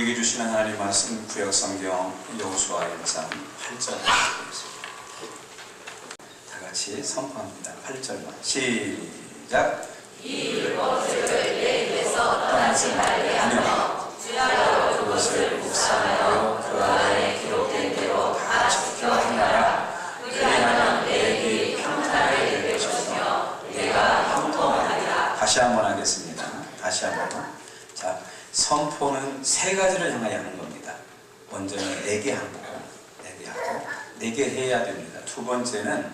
우리에게 주시는 하나님 말씀 구약 성경 여호수아 1장 8절 말씀입니다. 다 같이 선포합니다. 8절만 시작. 이 율법책을 내 입에서 떠나지 말게 하며 주야로 그것을 묵상하여 그 안에 기록된 대로 다 지켜 행하라. 그리하면 내 길이 평탄하게 될 것이며 내가 형통하리라. 다시 한번 하겠습니다. 다시 한번. 자, 선포는 세 가지를 향하여 하는 겁니다. 먼저는 내게 하고 내게 해야 됩니다. 두 번째는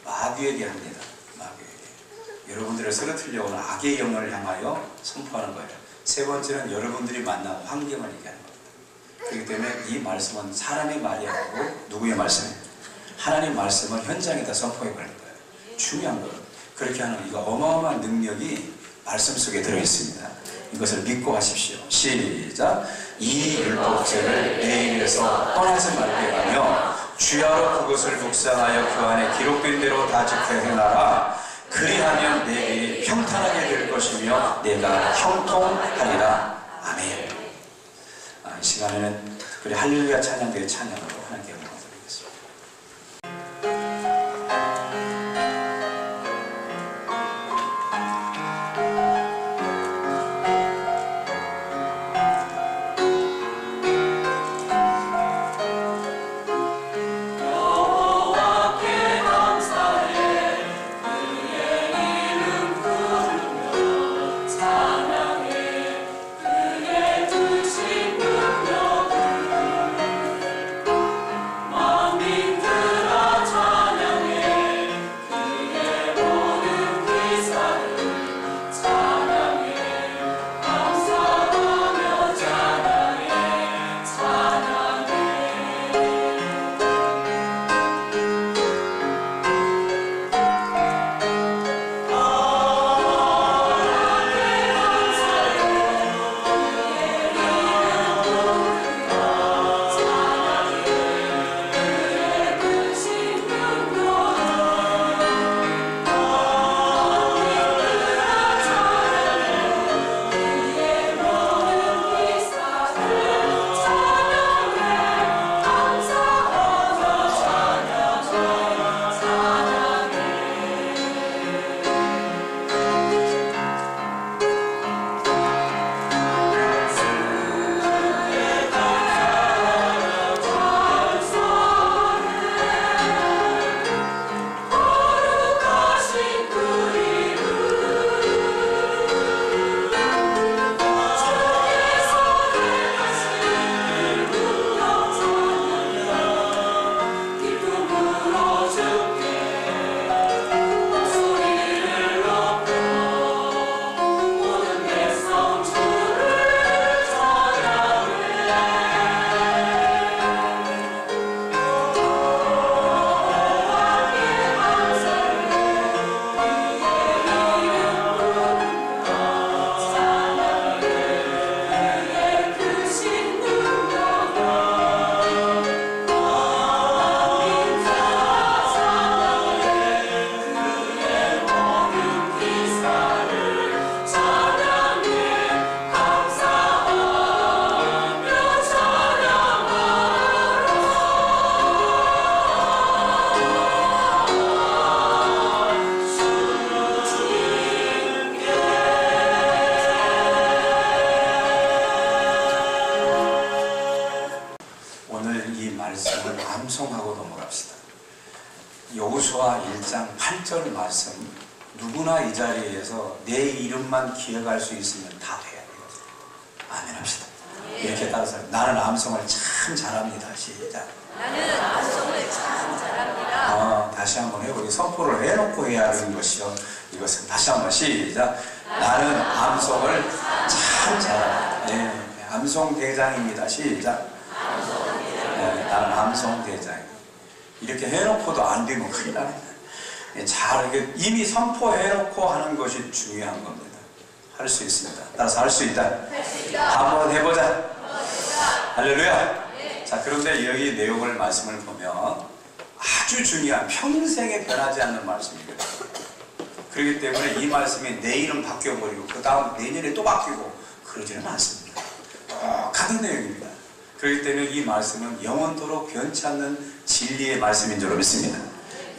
마귀에게 합니다. 마귀에게. 여러분들을 쓰러뜨리려고 하는 악의 영을 향하여 선포하는 거예요. 세 번째는 여러분들이 만난 환경을 얘기하는 겁니다. 그렇기 때문에 이 말씀은 사람의 말이 아니고 누구의 말씀이에요? 하나님 말씀을 현장에다 선포해버리는 거예요. 중요한 거예요. 그렇게 하는 이거 어마어마한 능력이 말씀 속에 들어있습니다. 이것을 믿고 하십시오. 시작. 이 율법책을 내 입에서 떠나지 말게 하며 주야로 그것을 묵상하여 그 안에 기록된 대로 다 지켜 행하라. 그리하면 내 길이 평탄하게 될 것이며 내가 형통하리라. 아멘. 이 시간에는 특별히 할렐루야 찬양대의 찬양으로 하나님께 영광 드리겠습니다. 암송하고 넘어갑시다. 여호수아 1장 8절 말씀, 누구나 이 자리에서 내 이름만 기억할 수 있으면 다 돼야 되거든요. 아멘 합시다. 이렇게 따라서 나는 암송을 참 잘합니다. 시작. 나는 암송을 참 잘합니다. 다시 한번 해보기. 선포를 해놓고 해야 하는 것이요. 이것은 다시 한번 시작. 나는 암송을 참 잘합니다. 네, 암송 대장입니다. 시작. 나는 암송 대장. 이렇게 해놓고도 안 되면 큰일 납니다. 잘 이미 선포해놓고 하는 것이 중요한 겁니다. 할 수 있습니다. 따라서 할 수 있다. 한번 해보자. 할렐루야. 자, 그런데 여기 내용을 말씀을 보면 아주 중요한 평생에 변하지 않는 말씀입니다. 그렇기 때문에 이 말씀이 내일은 바뀌어버리고 그 다음 내년에 또 바뀌고 그러지는 않습니다. 같은 내용입니다. 그렇기 때문에 이 말씀은 영원토록 변치 않는 진리의 말씀인 줄 믿습니다.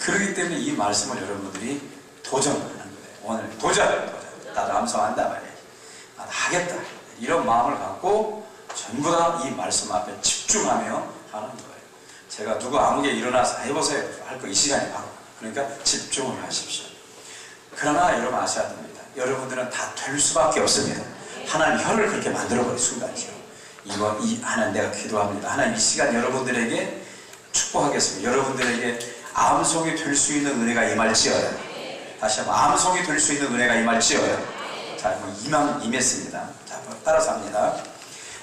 그렇기 때문에 이 말씀을 여러분들이 도전하는 거예요. 오늘 도전! 나도 암송한다 말이에요. 나도 하겠다. 이런 마음을 갖고 전부 다 이 말씀 앞에 집중하며 하는 거예요. 제가 누구 아무게 일어나서 해보세요 할 거 이 시간에 바로. 그러니까 집중을 하십시오. 그러나 여러분 아셔야 됩니다. 여러분들은 다 될 수밖에 없습니다. 하나님 혀를 그렇게 만들어버린 순간이죠. 하나님 내가 기도합니다. 하나님 이 시간 여러분들에게 축복하겠습니다. 여러분들에게 암송이 될 수 있는 은혜가 임할지어다. 다시 한번 암송이 될 수 있는 은혜가 임할지어다. 자, 임했습니다. 자, 따라서 합니다.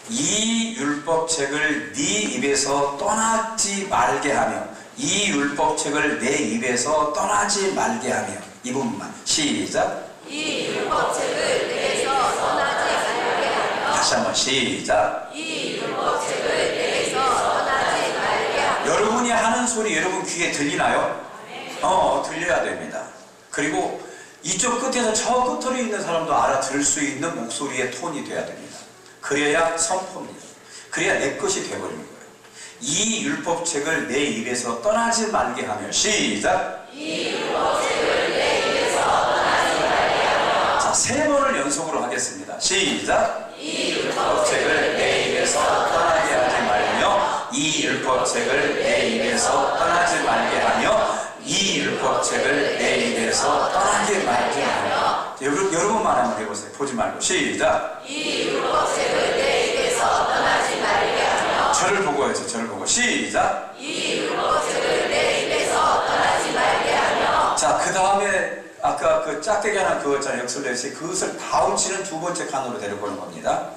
이 율법책을 네 입에서 떠나지 말게 하며, 이 율법책을 내 입에서 떠나지 말게 하며. 이 부분만 시작. 이 율법책을 내게서 떠나지 말게 하며. 다시 한번 시작. 이 율법책을 내게서 떠나지 말게 하며. 여러분이 하는 소리 여러분 귀에 들리나요? 들려야 됩니다. 그리고 이쪽 끝에서 저 끝으로 있는 사람도 알아들을 수 있는 목소리의 톤이 돼야 됩니다. 그래야 선포입니다. 그래야 내 것이 되어버리는 거예요. 이 율법책을 내 입에서 떠나지 말게 하며. 시작. 이 율법책을 내 입에서 떠나지 말게 하며. 자, 3번을 연속으로 하겠습니다. 시작. 이 율법책을 내 입에서 떠나게 하지 말며, 이 율법책을 내 입에서 떠나지 말게 하며, 이 율법책을 내 입에서 떠나게 말게 하며. 여러분만 한번 해보세요. 보지 말고 시작. 이 율법책을 내 입에서 떠나지 말게 하며. 저를 보고 해서 저를 보고 시작. 이 율법책을 내 입에서 떠나지 말게 하며. 자, 그 다음에 아까 그 짝대기 하나 그었잖아요. 역설레시. 그것을 다음치는 두 번째 칸으로 데려보는 겁니다.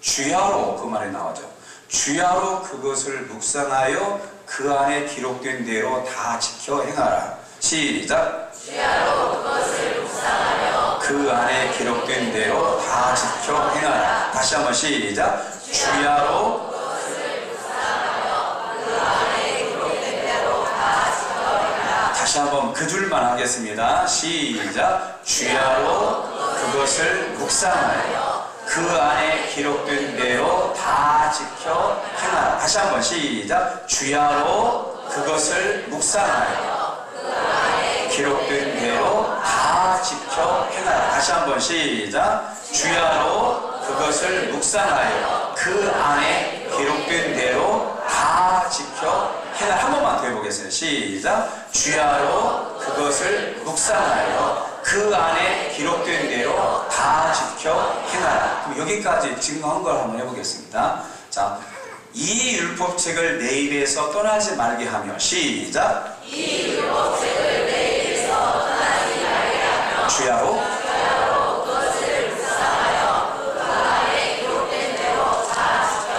주야로 그 말에 나오죠. 주야로 그것을 묵상하여 그 안에 기록된 대로 다 지켜 행하라. 시작. 주야로 그것을 묵상하며 그 안에 기록된 대로 다 지켜 행하라. 다시 한번 시작. 주야로 그것을 묵상하며 그 안에 기록된 대로 다 지켜 행하라. 다시 한번 그 줄만 하겠습니다. 시작. 주야로 그것을 묵상하여 그 안에 기록된 대로 다 지켜 행하라. 다시 한번 시작. 주야로 그것을 묵상하여 그 안에 기록된 대로 다 지켜 행하라. 다시 한번 시작. 주야로 그것을 묵상하여 그 안에 기록된 대로 다 지켜 행하라. 한 번만 더 해보겠습니다. 시작. 주야로 그것을 묵상하여 그 안에 기록된 대로 다 지켜 행하라. 그럼 여기까지 증거한 걸 한번 해보겠습니다. 자, 이 율법책을 내 입에서 떠나지 말게 하며. 시작. 이 율법책을 내 입에서 떠나지 말게 하며. 주야로 그것을 묵상하여 그 안에 기록된 대로 다 지켜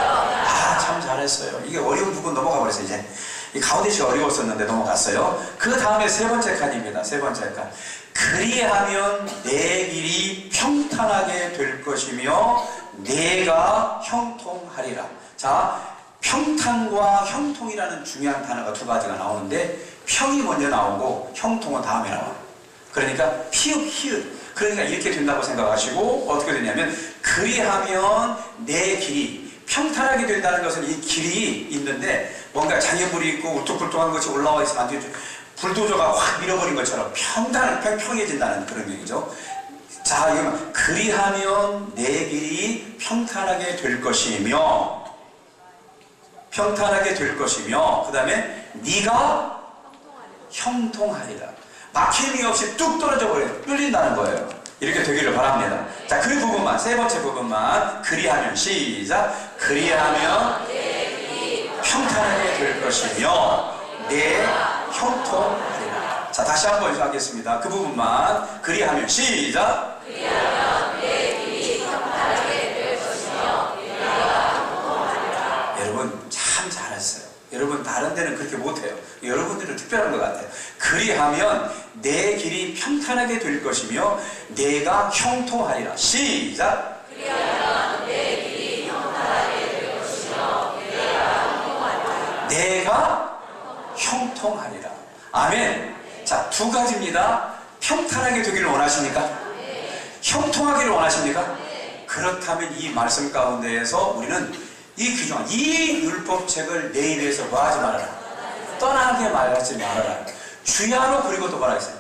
행하라. 참 잘했어요. 이게 어려운 부분 넘어가 버렸어요. 이제 이 가운데시 어려웠었는데 넘어갔어요. 그 다음에 3번째 칸입니다. 3번째 칸. 그리하면 내 길이 평탄하게 될 것이며 내가 형통하리라. 자, 평탄과 형통이라는 중요한 단어가 2가지가 나오는데, 평이 먼저 나오고 형통은 다음에 나와요. 그러니까 피읍 히읗. 그러니까 이렇게 된다고 생각하시고 어떻게 되냐면, 그리하면 내 길이 평탄하게 된다는 것은 이 길이 있는데 뭔가 장애물이 있고 울퉁불퉁한 것이 올라와 있으면 안 되죠. 불도저가 확 밀어버린 것처럼 평평해진다는 그런 얘기죠. 자, 이거는 그리하면 내 길이 평탄하게 될 것이며, 평탄하게 될 것이며, 그 다음에 네가 형통하리라. 막힘이 없이 뚝 떨어져 버려요. 뚫린다는 거예요. 이렇게 되기를 바랍니다. 자, 그 부분만, 3번째 부분만. 그리하면. 시작. 그리하면 평탄하게 될 것이며 내 형통하리라. 자, 다시 한번 하겠습니다. 그 부분만. 그리하면. 시작. 그리하면 내 길이 평탄하게 될 것이며 내가 형통하리라. 여러분 참 잘했어요. 여러분 다른 데는 그렇게 못해요. 여러분들은 특별한 것 같아요. 그리하면 내 길이 평탄하게 될 것이며 내가 형통하리라. 시작. 그리하면 내 길이 평탄하게 될 것이며 내가 형통하리라. 내가 형통하리라. 아멘. 자, 2가지입니다. 평탄하게 되기를 원하십니까? 형통하기를 원하십니까? 그렇다면 이 말씀 가운데에서 우리는 이 규정, 이 율법책을 내 입에서 뭐 하지 말아라. 떠나게 말하지 말아라. 주야로 그리고 또 뭐라 했어요?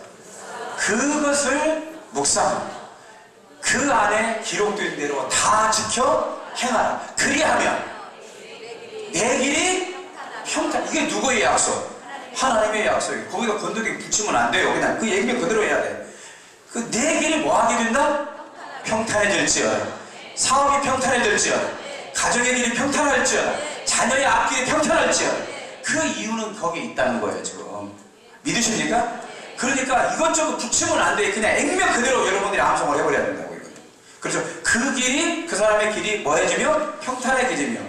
그것을 묵상하고 그 안에 기록된 대로 다 지켜 행하라. 그리하면 내 길이 평탄. 이게 누구의 약속? 하나님의 약속이에요. 거기다 건더기 붙이면 안 돼요. 그냥 그 얘기면 그대로 해야 돼. 그 내 길이 뭐 하게 된다? 평탄해질지어다. 사업이 평탄해질지어다. 가정의 길이 평탄할지어다. 자녀의 앞길이 평탄할지어다. 그 이유는 거기에 있다는 거예요. 지금 믿으십니까? 그러니까 이것저것 붙이면 안 돼. 그냥 액면 그대로 여러분들이 암송을 해버려야 된다고. 이거. 그렇죠? 그 길이, 그 사람의 길이 뭐해지며? 평탄해지며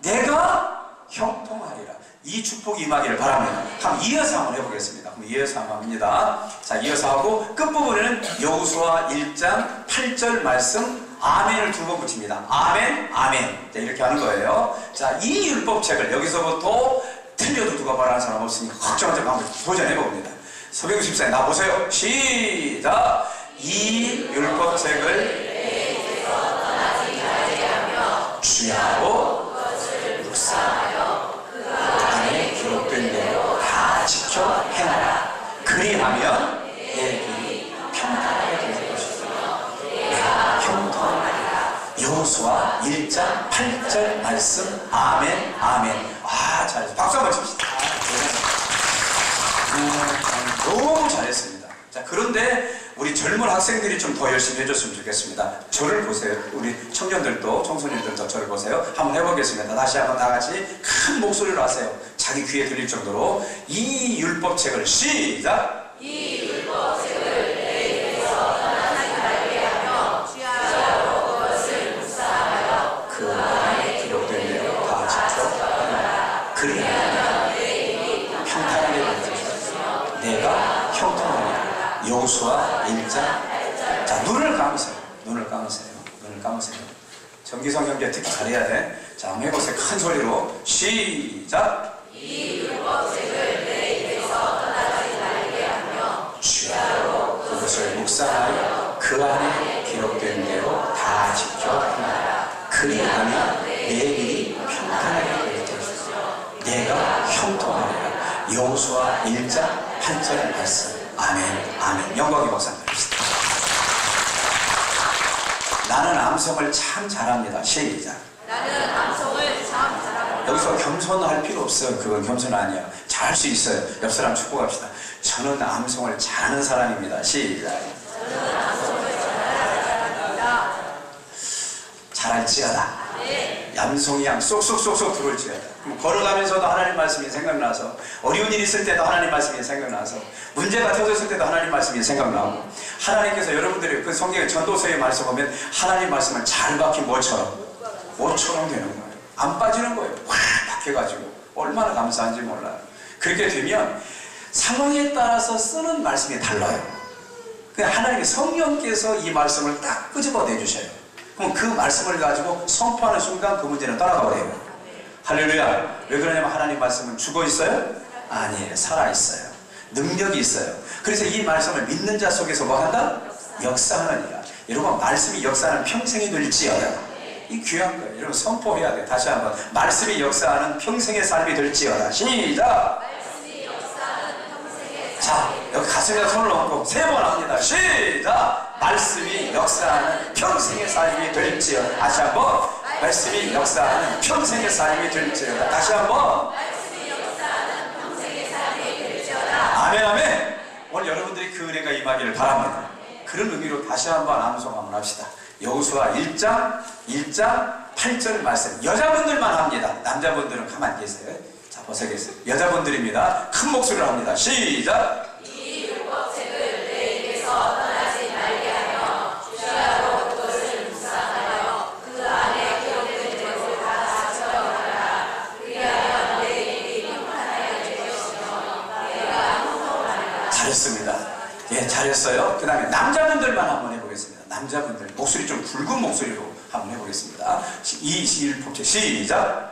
내가 형통하리라. 이 축복이 임하기를 바랍니다. 한번 이어서 한번 해보겠습니다. 그럼 이어서 한번 합니다. 자, 이어서 하고 끝부분에는 여호수아 1장 8절 말씀 아멘을 두 번 붙입니다. 아멘, 아멘. 자, 이렇게 하는 거예요. 자, 이 율법책을 여기서부터 틀려도 누가 말하는 사람 없으니까 걱정하지 말고 한번 도전해봅니다. 서병우 집사님 나보세요. 시작. 이 율법책을 주야로 묵상하여 그 안에 기록된 대로 다 지켜 행하라. 그리하면 내 길이 평탄하게 될 것이며 내가 형통하리라. 여호수아 1장 8절 말씀 아멘, 아멘. 아, 잘했어요. 박수 한번 칩시다. 너무 잘했습니다. 자, 그런데 우리 젊은 학생들이 좀 더 열심히 해줬으면 좋겠습니다. 저를 보세요. 우리 청년들도 청소년들도 저를 보세요. 한번 해보겠습니다. 다시 한번 다 같이 큰 목소리로 하세요. 자기 귀에 들릴 정도로. 이 율법책을 시작. 이 율법책을 내 입에서 떠나지 말게 하며 주야로 그것을 묵상하여 그 안에 기록된 대로 다 지켜 그리하면 내 입이 평탄하게 될 것이며 내가 형통하리라. 여호수아 1장. 자, 눈을 감으세요. 눈을 감으세요. 눈을 감으세요. 정기성 경제 특히 잘해야 돼. 자, 한번 해보세요. 큰 소리로 시작. 이 율법책을 내 입에서 떠나지 말게 하며 주야로 그것을 묵상하여 그 안에 기록된 대로 다 지켜 행하라. 그리하면 내 길이 평탄하게 될 것이며 내가 형통하리라. 여호수아 1장 8절 말씀. 아멘, 아멘. 영광의 박수 드립시다. 나는 암송을 참 잘합니다. 시작. 나는 암송을 참 잘합니다. 여기서 겸손할 필요 없어요. 그건 겸손 아니야. 잘할 수 있어요. 옆 사람 축복합시다. 저는 암송을 잘하는 사람입니다. 시작. 저는 암송을 잘합니다. 잘할지어다. 네. 얌송이 양 쏙쏙쏙쏙 들어올지어다. 그럼 걸어가면서도 하나님 말씀이 생각나서, 어려운 일 있을 때도 하나님 말씀이 생각나서, 문제가 터졌을 때도 하나님 말씀이 생각나고, 하나님께서 여러분들이 그 성경의 전도서에 말씀 보면 하나님 말씀을 잘 박힌 뭐처럼 되는 거예요. 안 빠지는 거예요. 확 박혀가지고. 얼마나 감사한지 몰라요. 그렇게 되면 상황에 따라서 쓰는 말씀이 달라요. 하나님의 성령께서 이 말씀을 딱 끄집어내 주셔요. 그럼 그 말씀을 가지고 선포하는 순간 그 문제는 떠나가 버려요. 할렐루야. 왜 그러냐면 하나님 말씀은 죽어 있어요? 아니에요. 살아 있어요. 능력이 있어요. 그래서 이 말씀을 믿는 자 속에서 뭐 한다? 역사하느니라. 여러분, 말씀이 역사하는 평생이 될지어다. 이 귀한 거예요. 여러분, 선포해야 돼. 다시 한번. 말씀이 역사하는 평생의 삶이 될지어다. 시작. 자, 여기 가슴에 손을 얹고 세 번 합니다. 시작. 말씀이 역사하는 평생의 삶이 될지어다. 다시 한번. 말씀이 역사하는 평생의 삶이 될지어다. 다시 한번. 말씀이 역사하는 평생의 삶이 될지어다. 아멘, 아멘. 오늘 여러분들이 그 은혜가 임하기를 바랍니다. 그런 의미로 다시 한번 암송 한번 합시다. 여호수아 1장 8절 말씀. 여자분들만 합니다. 남자분들은 가만히 계세요. 자, 보세요. 여자분들입니다. 큰 목소리로 합니다. 시작. 이 율법책을 내 입에서 떠나지 말게 하며 주야로 그것을 묵상하여 그 안에 기록된 대로 다 지켜가라. 그리하면 내 입이 평탄하게 될 것이며 내가 형통하리라. 잘했습니다. 예, 잘했어요. 그 다음에 남자분들만 한번 해보겠습니다. 남자분들 목소리 좀 굵은 목소리로 한번 해보겠습니다. 이 율법책 시작.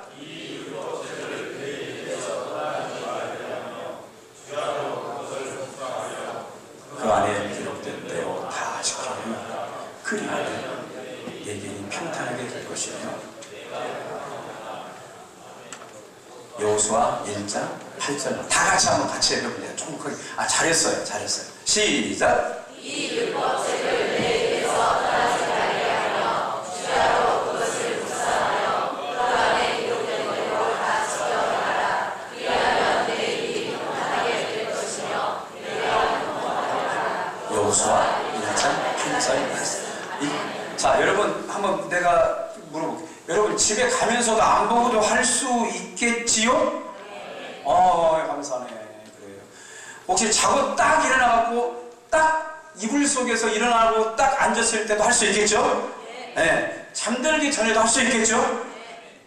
그 안에 기록된 대로 다 지켜라. 그리하면 내 길이 평탄하게 될 것이며 여호수아 1장 8절. 다 같이 한번 같이 해볼게요. 좀 크게. 잘했어요. 잘했어요. 시작. 이 율법책을 내 입에서 떠나지 말게 하며 주야로 그것을 묵상하여 그 안에 기록된 대로 다 지켜나가라. 그리하면 내 입이 평안하게 될 것이며 내가 평안하리라. 여호수아 1장 8절 말씀. 자, 여러분 한번 내가 물어볼게요. 여러분 집에 가면서도 안 보고도 할 수 있겠지요? 감사하네. 그래요. 혹시 자고 딱 일어나갖고 딱 이불 속에서 일어나고 딱 앉았을 때도 할 수 있겠죠? 네. 잠들기 전에도 할 수 있겠죠?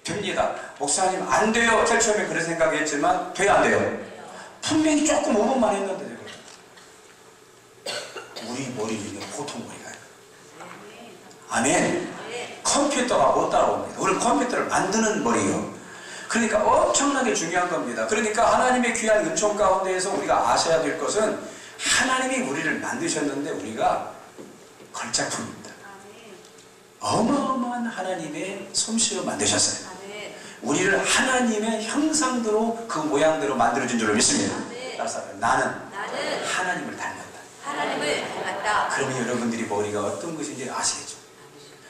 됩니다. 목사님 안 돼요. 제일 처음에 그런 생각했지만 돼요, 안 돼요? 분명히 조금 5분만 했는데 우리 머리는 보통 머리가 아멘. 컴퓨터가 못 따라옵니다. 우리 컴퓨터를 만드는 머리요. 그러니까 엄청나게 중요한 겁니다. 그러니까 하나님의 귀한 은총 가운데에서 우리가 아셔야 될 것은 하나님이 우리를 만드셨는데 우리가 걸작품입니다. 어마어마한 하나님의 솜씨로 만드셨어요. 우리를 하나님의 형상대로 그 모양대로 만들어준 줄로 믿습니다. 따라서 나는 하나님을 닮았다. 하나님을 닮았다. 그러면 여러분들이 머리가 어떤 것인지 아시겠죠?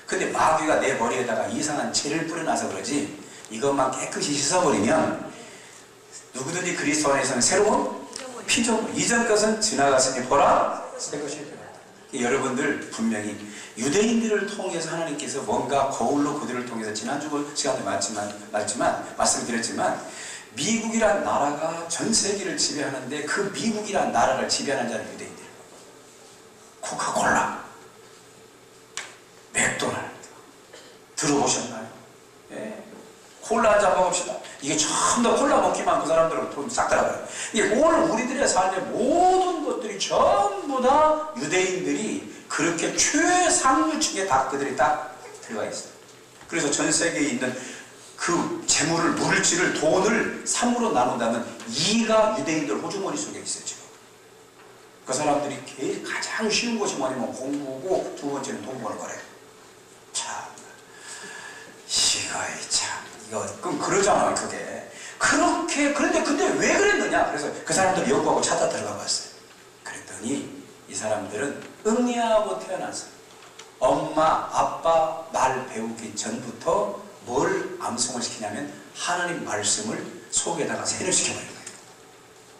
근데 마귀가 내 머리에다가 이상한 재를 뿌려놔서 그러지 이것만 깨끗이 씻어버리면 누구든지 그리스도 안에서는 새로운 피조물, 이전 것은 지나갔으니 보라 새 것이 되었다. 여러분들 분명히 유대인들을 통해서 하나님께서 뭔가 거울로 그들을 통해서 지난주 시간에 말씀드렸지만 미국이란 나라가 전 세계를 지배하는데 그 미국이란 나라를 지배하는 자는 유대인들. 코카콜라, 맥도날드 들어보셨나요? 예. 콜라 한잔 먹읍시다. 이게 전부 다 콜라 먹기만 그 사람들은 돈 싹 들어가요. 이게 오늘 우리들의 삶의 모든 것들이 전부 다 유대인들이 그렇게 최상류층에 다 그들이 딱 들어가 있어요. 그래서 전 세계에 있는 그 재물을, 물질을, 돈을 3으로 나눈다면 2가 유대인들 호주머니 속에 있어요, 지금. 그 사람들이 가장 쉬운 것이 뭐냐면 공부고 두 번째는 돈 버는 거래요. 참, 이거이 참, 이거, 그럼 그러잖아요, 그게. 그렇게, 근데 왜 그랬느냐? 그래서 그 사람들 연구하고 찾아 들어가 봤어요. 그랬더니 이 사람들은 응애하고 태어났어요. 엄마, 아빠 말 배우기 전부터 뭘 암송을 시키냐면 하나님 말씀을 속에다가 세뇌시켜버린 거예요.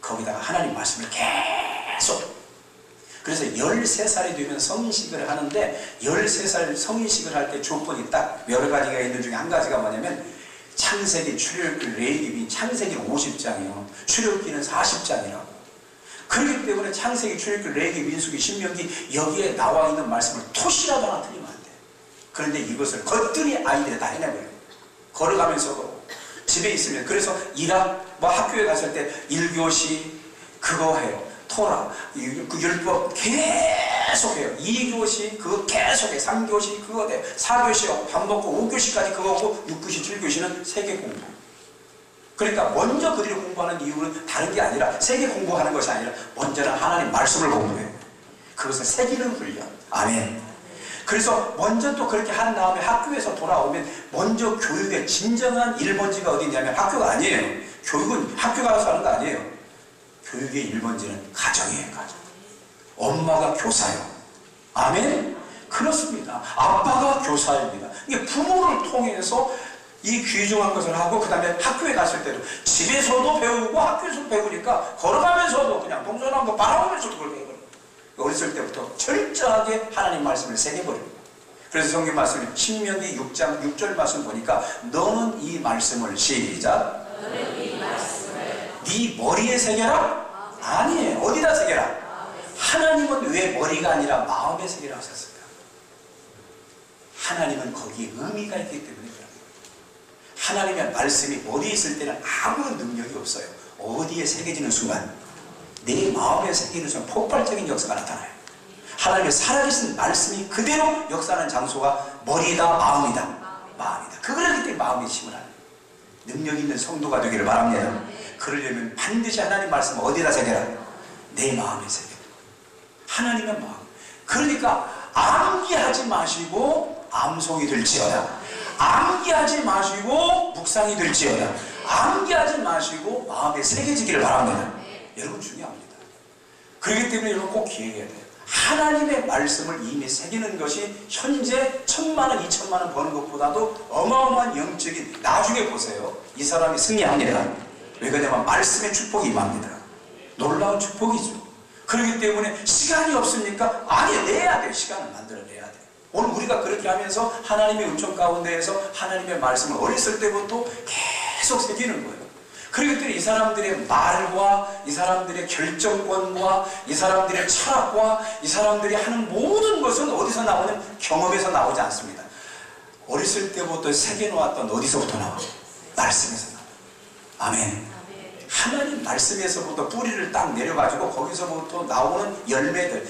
거기다가 하나님 말씀을 계속. 그래서 13살이 되면 성인식을 하는데 13살 성인식을 할 때 조건이 딱 여러 가지가 있는 중에 한 가지가 뭐냐면 창세기, 출애굽기, 레위기, 창세기는 50장이요. 출애굽기는 40장이라고. 그렇기 때문에 창세기, 출애굽기, 레위기, 민수기, 신명기 여기에 나와 있는 말씀을 토시라도 하나 틀리면 안 돼. 그런데 이것을 겉들이 아이들이 다 해내버려요. 걸어가면서도 집에 있으면. 그래서 학교에 갔을 때 1교시 그거 해요. 토라, 그 율법 계속해요. 2교시 그거 계속해. 3교시 그거 돼. 4교시 밥 먹고 5교시까지 그거고 6교시, 7교시는 세계 공부. 그러니까 먼저 그들이 공부하는 이유는 다른 게 아니라 세계 공부하는 것이 아니라 먼저는 하나님 말씀을 공부해요. 그것을 새기는 훈련. 아멘. 그래서 먼저 또 그렇게 한 다음에 학교에서 돌아오면 먼저 교육의 진정한 1번지가 어디 있냐면 학교가 아니에요. 교육은 학교 가서 하는 거 아니에요. 교육의 1번지는 가정이에요. 가정. 엄마가 교사예요. 아멘? 그렇습니다. 아빠가 교사입니다. 이게 부모를 통해서 이 귀중한 것을 하고 그 다음에 학교에 갔을 때도 집에서도 배우고 학교에서도 배우니까 걸어가면서도 그냥 동전한 거 바라보면서도 그걸 배워요. 어렸을 때부터 철저하게 하나님 말씀을 새겨버립니다. 그래서 성경 말씀이 신명기 6장 6절 말씀 보니까 너는 이 말씀을 시작. 너는 이 말씀을 네 머리에 새겨라? 아니에요. 어디다 새겨라? 하나님은 왜 머리가 아니라 마음에 새기라 하셨을까? 하나님은 거기에 의미가 있기 때문에 그런 거예요. 하나님의 말씀이 머리에 있을 때는 아무런 능력이 없어요. 어디에 새겨지는 순간 내 마음에 새기는 순간 폭발적인 역사가 나타나요. 하나님의 살아계신 말씀이 그대로 역사하는 장소가 머리다, 마음이다. 마음이다. 그거를 그때 마음에 심으라. 능력 있는 성도가 되기를 바랍니다. 그러려면 반드시 하나님 말씀 어디다 새겨라? 내 마음에 새겨라. 하나님의 마음. 그러니까 암기하지 마시고 암송이 될지어다. 암기하지 마시고 묵상이 될지어다. 암기하지 마시고 마음에 새겨지기를 바랍니다. 여러분 중요합니다. 그렇기 때문에 여러분 꼭 기억해야 돼요. 하나님의 말씀을 이미 새기는 것이 현재 1,000만원, 2,000만원 버는 것보다도 어마어마한 영적인, 나중에 보세요. 이 사람이 승리합니다. 왜 그러냐면 말씀의 축복이 임합니다. 놀라운 축복이죠. 그렇기 때문에 시간이 없습니까? 아니, 내야 돼요. 시간을 만들어내야 돼요. 오늘 우리가 그렇게 하면서 하나님의 은총 가운데에서 하나님의 말씀을 어렸을 때부터 계속 새기는 거예요. 그렇기 때문에 이 사람들의 말과 이 사람들의 결정권과 이 사람들의 철학과 이 사람들이 하는 모든 것은 어디서 나오냐면 경험에서 나오지 않습니다. 어렸을 때부터 새겨놓았던 어디서부터 나와요? 말씀에서 나와요. 아멘. 하나님 말씀에서부터 뿌리를 딱 내려가지고 거기서부터 나오는 열매들,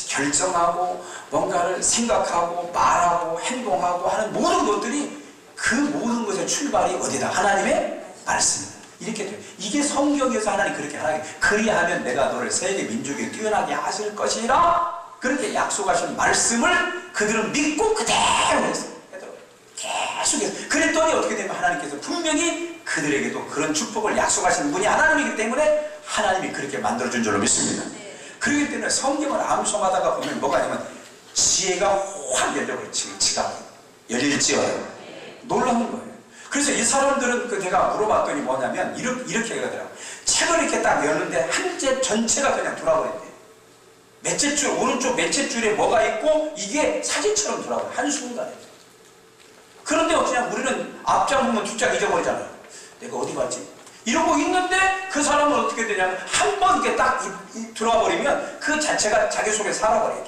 결정하고 뭔가를 생각하고 말하고 행동하고 하는 모든 것들이 그 모든 것의 출발이 어디다? 하나님의 말씀입니다. 이렇게 돼요. 이게 성경에서 하나님 그렇게 하나님 그리하면 내가 너를 세계 민족에 뛰어나게 하실 것이라 그렇게 약속하신 말씀을 그들은 믿고 그대로 했어요. 계속해서 그랬더니 어떻게 되면 하나님께서 분명히 그들에게도 그런 축복을 약속하시는 분이 하나님이기 때문에 하나님이 그렇게 만들어준 줄로 믿습니다. 그렇기 때문에 성경을 암송하다가 보면 뭐가 있냐면 지혜가 확 열려버려요. 지가 열릴지어요. 놀라운 거예요. 그래서 이 사람들은 내가 물어봤더니 뭐냐면 이렇게 하더라고요. 책을 이렇게 딱 열는데 한 째 전체가 그냥 돌아버린대요. 몇째 줄, 오른쪽 몇째 줄에 뭐가 있고 이게 사진처럼 돌아버려요. 한순간에. 그런데 그냥 우리는 앞장 보면 뒷장 잊어버리잖아요. 내가 어디 갔지? 이러고 있는데 그 사람은 어떻게 되냐면 한 번 이렇게 딱 들어와 버리면 그 자체가 자기 속에 살아버려요.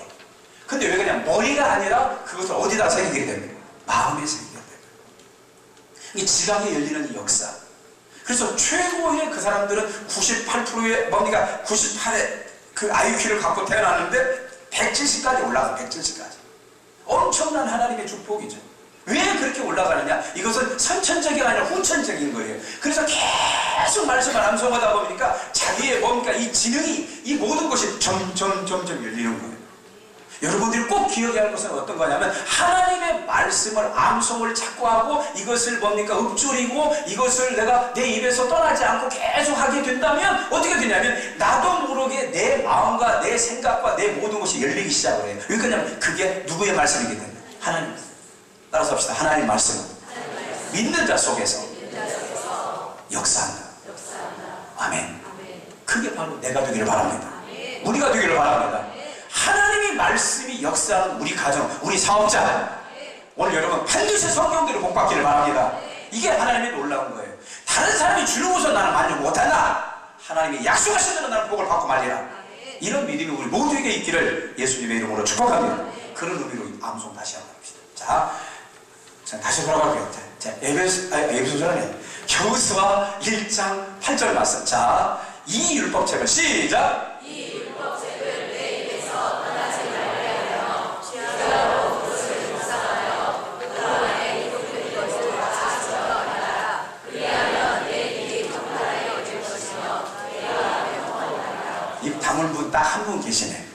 근데 왜 그냥 머리가 아니라 그것을 어디다 새기게 됩니까? 마음에 새기게 됩니다. 이 지각에 열리는 이 역사. 그래서 최고의 그 사람들은 98%의 뭔가 98의 그 IQ를 갖고 태어났는데 170까지 올라가. 170까지. 엄청난 하나님의 축복이죠. 왜 그렇게 올라가느냐? 이것은 선천적이 아니라 후천적인 거예요. 그래서 계속 말씀을 암송하다 보니까 자기의 뭔가 이 지능이 이 모든 것이 점점 열리는 거예요. 여러분들이 꼭 기억해야 할 것은 어떤 거냐면 하나님의 말씀을 암송을 자꾸 하고 이것을 뭡니까 읊조리고 이것을 내가 내 입에서 떠나지 않고 계속 하게 된다면 어떻게 되냐면 나도 모르게 내 마음과 내 생각과 내 모든 것이 열리기 시작을 해요. 왜 그러냐면 그게 누구의 말씀이기 때문에 하나님. 따라서 합시다. 하나님 말씀은 믿는 자 속에서 역사한다. 아멘. 그게 바로 내가 되기를 바랍니다. 우리가 되기를 바랍니다. 하나님의 말씀이 역사하는 우리 가정, 우리 사업자. 오늘 여러분 반드시 성경대로 복 받기를 바랍니다. 이게 하나님의 놀라운 거예요. 다른 사람이 주는 나는 만족 못한다. 하나님이 약속하신 대로 나는 복을 받고 말리라. 이런 믿음이 우리 모두에게 있기를 예수님의 이름으로 축복합니다. 그런 의미로 암송 다시 한번 합시다. 자, 다시 돌아갈게요. 자, 에베소서는 겨우수아 1장 8절 말씀. 자, 이 율법책을 시작. 이 율법책을 내 입에서 떠나지 말게 하며 주야로 그것을 묵상하여 그 안에 이것을 다 지켜가라. 그리하면 내 일이 평안하여질 것이며 내가 영원하리라. 입 다물 분 딱 한 분 계시네.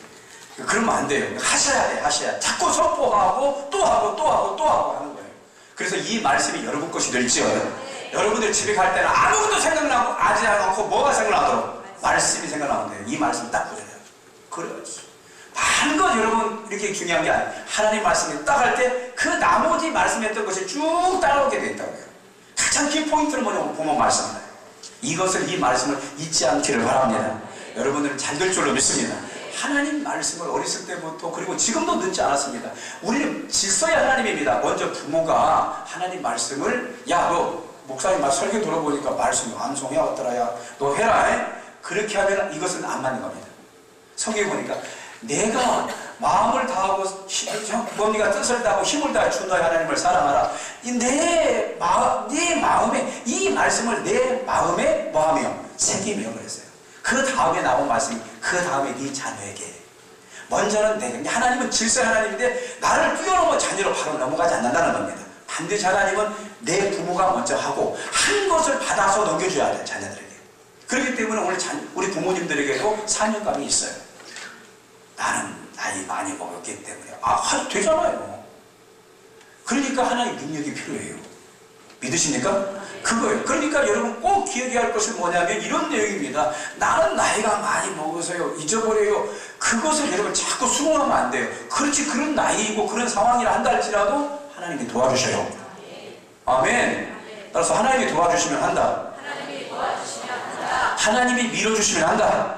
그러면 안 돼요. 하셔야 돼, 하셔야. 자꾸 선포하고 또 하고 또 하고 또 하고 하는 거예요. 그래서 이 말씀이 여러분 것이 될지어요. 여러분들 집에 갈 때는 아무것도 생각나고 아지 않고 뭐가 생각나도록 말씀이 생각나면 돼요. 이 말씀 딱 보세요. 그래야지. 많은 것 여러분 이렇게 중요한 게 아니에요. 하나님 말씀이 딱 할 때 그 나머지 말씀했던 것이 쭉 따라오게 돼 있다고요. 가장 키포인트는 뭐냐면 보면 말씀이다. 이것을 이 말씀을 잊지 않기를 바랍니다. 여러분들은 잘 될 줄로 믿습니다. 하나님 말씀을 어렸을 때부터 그리고 지금도 늦지 않았습니다. 우리는 질서의 하나님입니다. 먼저 부모가 하나님 말씀을 야 너 목사님 말 설교 들어보니까 말씀 암송해 왔더라 야 너 해라. 그렇게 하면 이것은 안 맞는 겁니다. 성경에 보니까 내가 마음을 다하고 뭡니까 뜻을 다하고 힘을 다해 주 너의 하나님을 사랑하라. 네 마음에 이 말씀을 내 마음에 뭐하며 새기며 그랬어요. 그 다음에 나온 말씀이 그 다음에 네 자녀에게 먼저는 내가 하나님은 질서의 하나님인데 나를 뛰어넘어 자녀로 바로 넘어가지 않는다는 겁니다. 반드시 하나님은 내 부모가 먼저 하고 한 것을 받아서 넘겨줘야 돼 자녀들에게. 그렇기 때문에 오늘 우리 부모님들에게도 사명감이 있어요. 나는 나이 많이 먹었기 때문에 되잖아요. 그러니까 하나의 능력이 필요해요. 믿으십니까? 그거예요. 그러니까 여러분 꼭 기억해야 할 것은 뭐냐면 이런 내용입니다. 나는 나이가 많이 먹어서요, 잊어버려요. 그것을 여러분 자꾸 수긍하면 안 돼요. 그렇지, 그런 나이이고 그런 상황이라 한다 할지라도 하나님이 도와주셔요. 아멘. 따라서 하나님이 도와주시면 한다. 하나님이 밀어주시면 한다.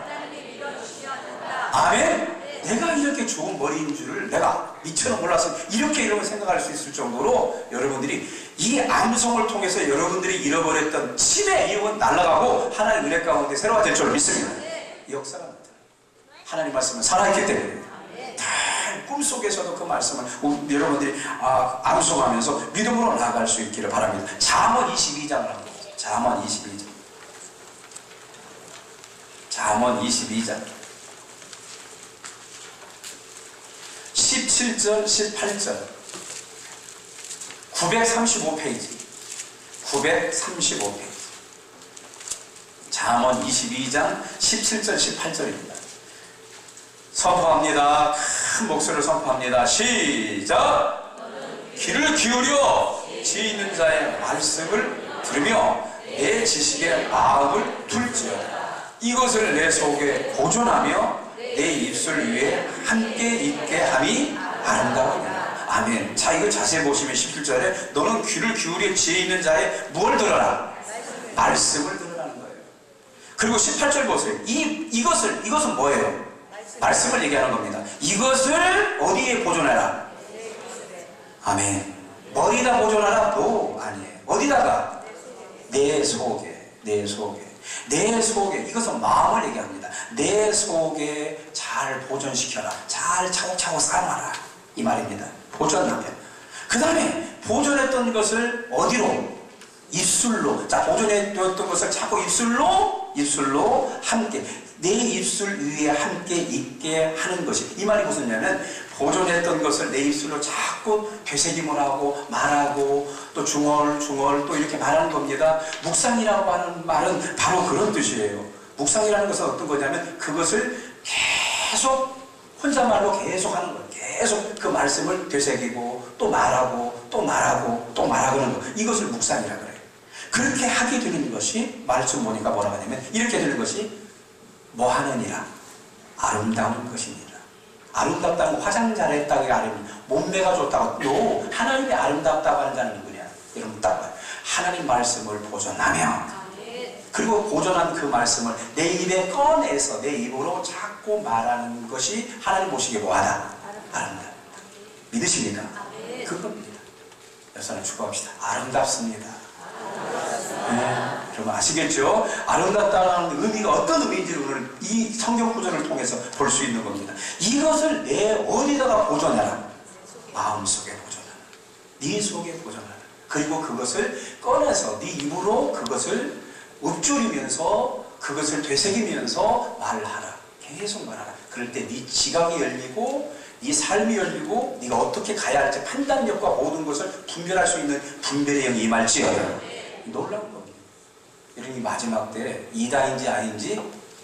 아멘. 내가 이렇게 좋은 머리인 줄을 내가 미처 몰랐어. 이렇게 여러분 생각할 수 있을 정도로 여러분들이 이 암송을 통해서 여러분들이 잃어버렸던 치매 이용은 날아가고 하나님 은혜 가운데 새로워질 줄 믿습니다. 이 역사가 나타나요. 하나님 말씀은 살아있기 때문에 다 꿈속에서도 그 말씀을 여러분들이 암송하면서 믿음으로 나아갈 수 있기를 바랍니다. 잠언 22장을 한번 보세요. 잠언 22장. 잠언 22장 17절 18절 935페이지 935페이지 잠언 22장 17절 18절입니다. 선포합니다. 큰 목소리로 선포합니다. 시작! 귀를 기울여 지혜 있는 자의 말씀을 들으며 내 지식에 마음을 둘지어다. 이것을 내 속에 보존하며 내 입술 위에 함께 있게 함이 아름다우니라. 아멘. 자, 이거 자세히 보시면 17절에 너는 귀를 기울여 지혜 있는 자의 뭘 들어라? 말씀을 들으라는 거예요. 그리고 18절 보세요. 이것은 뭐예요? 말씀을 얘기하는 겁니다. 이것을 어디에 보존해라? 아멘. 머리다 보존하라? 뭐 아니에요. 어디다가? 내 속에. 내 속에. 내 속에. 이것은 마음을 얘기합니다. 내 속에 잘 보존시켜라. 잘 차곡차곡 쌓아놔라. 이 말입니다. 보존하면. 그 다음에 보존했던 것을 어디로? 입술로. 자, 보존했던 것을 자꾸 입술로 함께. 내 입술 위에 함께 있게 하는 것이. 이 말이 무슨 말이냐면 보존했던 것을 내 입술로 자꾸 되새김을 하고 말하고 또 중얼중얼 또 이렇게 말하는 겁니다. 묵상이라고 하는 말은 바로 그런 뜻이에요. 묵상이라는 것은 어떤 거냐면 그것을 계속 혼자말로 계속 하는 거예요. 계속 그 말씀을 되새기고 또 말하고 또 말하고 또 말하고 하는 거. 이것을 묵상이라 그래요. 그렇게 하게 되는 것이 말씀 보니까 뭐라고 하냐면 이렇게 되는 것이 뭐 하느니라? 아름다운 것이니라. 아름답다는 거 화장 잘했다고 아닙니다. 몸매가 좋다고. 너 하나님이 아름답다고 하는 자는 누구냐? 여러분 딱 봐요. 하나님 말씀을 보존하며 그리고 보존한 그 말씀을 내 입에 꺼내서 내 입으로 자꾸 말하는 것이 하나님 보시기에 뭐하다? 아름답다. 믿으십니까? 그겁니다. 여러분 축복합시다. 아름답습니다. 네, 여러분 아시겠죠? 아름답다는 의미가 어떤 의미인지를 오늘 이 성경 구절을 통해서 볼 수 있는 겁니다. 이것을 내 어디다가 보존하라? 마음속에 보존하라. 네 속에 보존하라. 그리고 그것을 꺼내서 네 입으로 그것을 읊조리면서 그것을 되새기면서 말을 하라. 계속 말하라. 그럴 때 네 지각이 열리고 네 삶이 열리고 네가 어떻게 가야 할지 판단력과 모든 것을 분별할 수 있는 분별의 영이 임할지어다. 놀라운 겁니다. 이런 마지막 때 이다인지 아닌지